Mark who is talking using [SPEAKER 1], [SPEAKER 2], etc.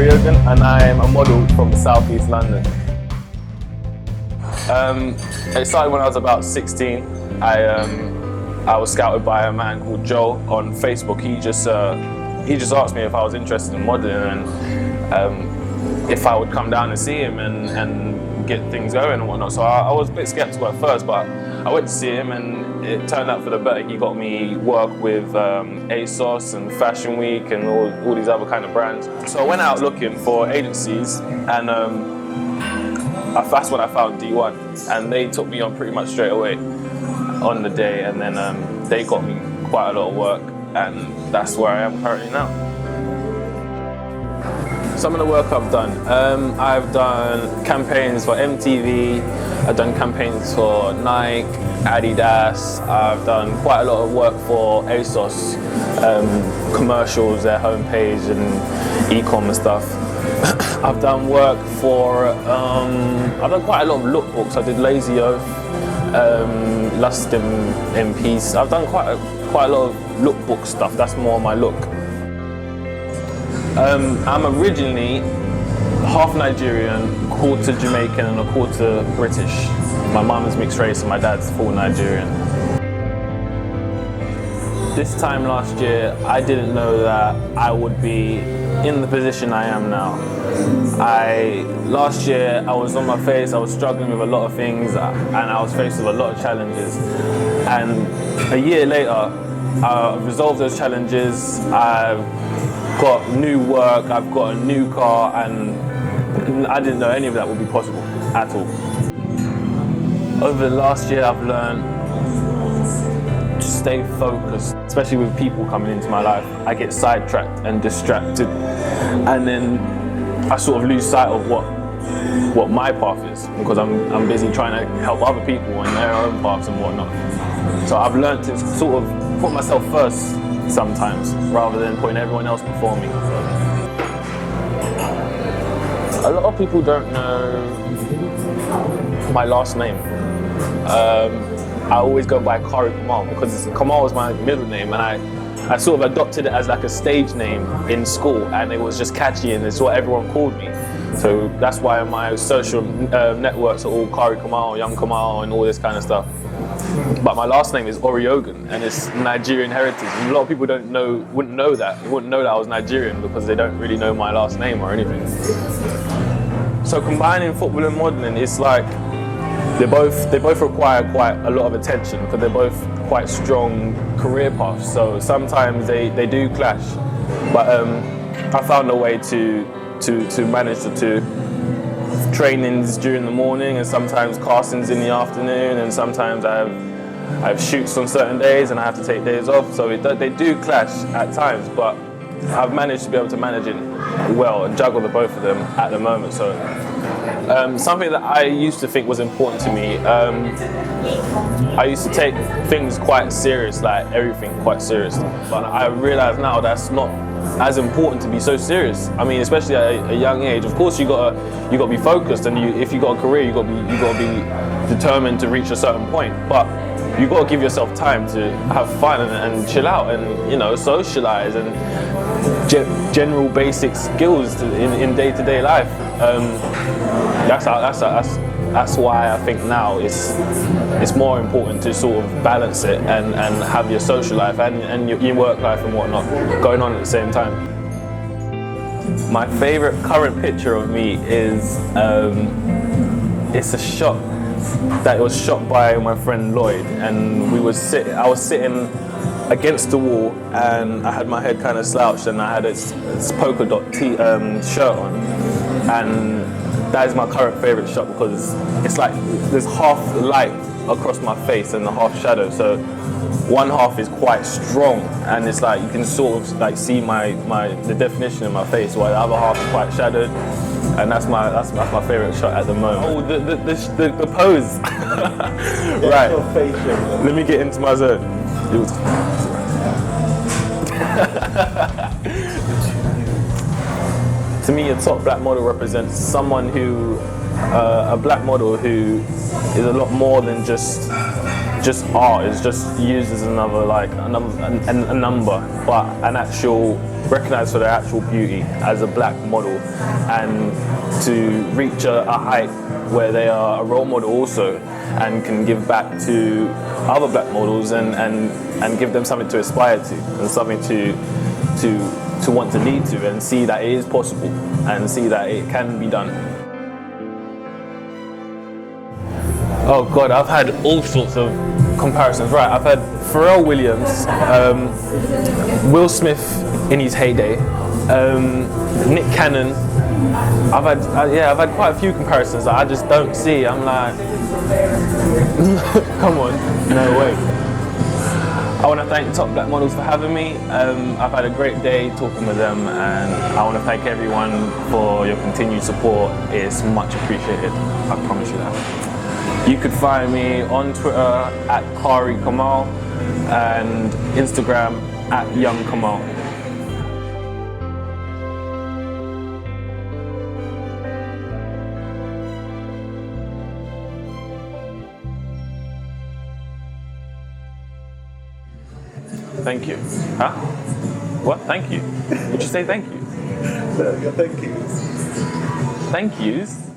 [SPEAKER 1] Oriogan, and I'm a model from Southeast London. It started when I was about 16. I was scouted by a man called Joe on Facebook. He just asked me if I was interested in modeling and if I would come down and see him and get things going and whatnot. So I was a bit skeptical at first, but I went to see him and it turned out for the better. He got me work with ASOS and Fashion Week and all these other kind of brands. So I went out looking for agencies, and that's when I found D1, and they took me on pretty much straight away on the day, and then they got me quite a lot of work, and that's where I am currently now. Some of the work I've done campaigns for MTV, I've done campaigns for Nike, Adidas, I've done quite a lot of work for ASOS, commercials, their homepage and e-com stuff. I've done work for, I've done quite a lot of lookbooks. I did Lazy Oath, Lust in Peace. I've done quite a lot of lookbook stuff. That's more my look. I'm originally half Nigerian, quarter Jamaican and a quarter British. My mum is mixed race and my dad's full Nigerian. This time last year, I didn't know that I would be in the position I am now. Last year, I was on my face, I was struggling with a lot of things, and I was faced with a lot of challenges. And a year later, I've resolved those challenges, I've got new work, I've got a new car, and I didn't know any of that would be possible at all. Over the last year, I've learned to stay focused, especially with people coming into my life. I get sidetracked and distracted, and then I sort of lose sight of what my path is, because I'm busy trying to help other people on their own paths and whatnot. So I've learned to sort of put myself first sometimes, rather than putting everyone else before me. A lot of people don't know my last name. I always go by KHARI Kamal because Kamal is my middle name, and I sort of adopted it as like a stage name in school, and it was just catchy and it's what everyone called me. So that's why my social networks are all KHARI Kamal, Young Kamal and all this kind of stuff. But my last name is Oriogan, and it's Nigerian heritage. And a lot of people wouldn't know that. They wouldn't know that I was Nigerian because they don't really know my last name or anything. So combining football and modeling, it's like they both require quite a lot of attention because they're both quite strong career paths. So sometimes they do clash. But I found a way to manage the two. Trainings during the morning, and sometimes castings in the afternoon, and sometimes I have shoots on certain days and I have to take days off. So they do clash at times, but I've managed to be able to manage it well and juggle the both of them at the moment. So something that I used to think was important to me, I used to take things quite serious, like everything quite serious. But I realise now that's not as important to be so serious. I mean, especially at a young age. Of course, you gotta be focused, and if you got a career, you gotta be determined to reach a certain point. But you gotta give yourself time to have fun and chill out, and socialize, and general basic skills in day-to-day life. That's why I think now it's more important to sort of balance it and have your social life and your work life and whatnot going on at the same time. My favourite current picture of me is it's a shot that was shot by my friend Lloyd, and I was sitting against the wall, and I had my head kind of slouched, and I had this polka dot shirt on, and that is my current favourite shot because it's like there's half light across my face and the half shadow. So one half is quite strong, and it's like you can sort of like see the definition in my face, while the other half is quite shadowed, and that's my favourite shot at the moment. Oh, the pose. Right. Let me get into my zone. To me, a top black model represents someone a black model who is a lot more than just just art. It's just used as another like a number, but an actual recognized for their actual beauty as a black model, and to reach a height where they are a role model also, and can give back to other black models and give them something to aspire to and something to want to lead to, and see that it is possible and see that it can be done. Oh God, I've had all sorts of comparisons. Right, I've had Pharrell Williams, Will Smith in his heyday, Nick Cannon. I've had quite a few comparisons that I just don't see. I'm like, come on, no way. I want to thank Top Black Models for having me. I've had a great day talking with them, and I want to thank everyone for your continued support. It's much appreciated, I promise you that. You could find me on Twitter at KHARI Kamal and Instagram at Young Kamal. Thank you. Huh? What? Thank you? Did you say thank you?
[SPEAKER 2] No, thank you.
[SPEAKER 1] Thank yous?